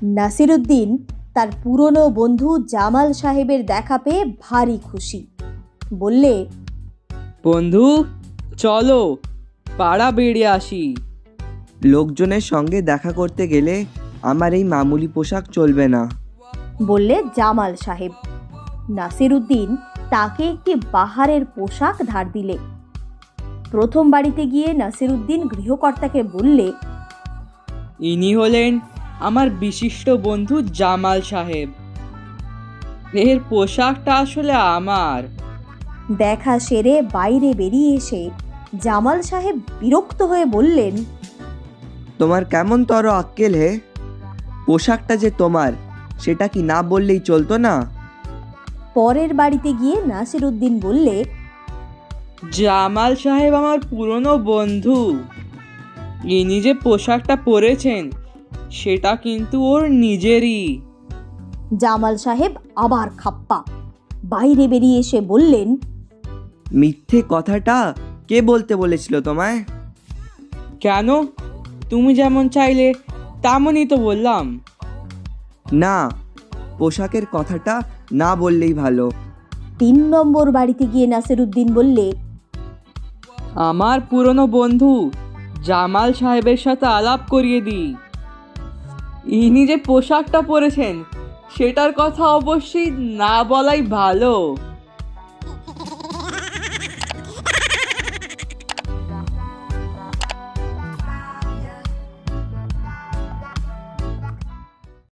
নাসিরুদ্দিন তার পুরনো বন্ধু জামাল সাহেবের দেখা পেয়ে ভারী খুশি। বললে, বন্ধু চলো পাড়া বেরিয়ে আসি। লোকজনের সঙ্গে দেখা করতে গেলে আমার এই মামুলি পোশাক চলবে না। বললে জামাল সাহেব। নাসিরুদ্দিন তাকে একটি বাহারের পোশাক ধার দিলে। প্রথম বাড়িতে গিয়ে নাসিরুদ্দিন গৃহকর্তাকে বললে, ইনি হলেন আমার বিশিষ্ট বন্ধু জামাল সাহেব। এর পোশাকটা আসলে আমার। দেখা সেরে বাইরে বেরিয়ে এসে জামাল সাহেব বিরক্ত হয়ে বললেন, তোমার কেমন তর আক্কেল হে? পোশাকটা যে তোমার সেটা কি না বললেই চলতো না? পরের বাড়িতে গিয়ে নাসিরুদ্দিন বললে, জামাল সাহেব আমার পুরনো বন্ধু। ইনি যে পোশাকটা পরেছেন সেটা কিন্তু ওর নিজেরই। জামাল সাহেব আবার খাপ্পা। বাইরে বেরিয়ে এসে বললেন, মিথ্যে কথাটা কে বলতে বলেছিল তোমায়? কেন, তুমি যেমন চাইলে তেমনই তো বললাম। না, পোশাকের কথাটা না বললেই ভালো। 3 নম্বর বাড়িতে গিয়ে নাসিরুদ্দিন বললে, আমার পুরনো বন্ধু জামাল সাহেবের সাথে আলাপ করিয়ে দিই। ইনি যে পোশাকটা পরেছেন সেটার কথা অবশ্যই না বলাই ভালো।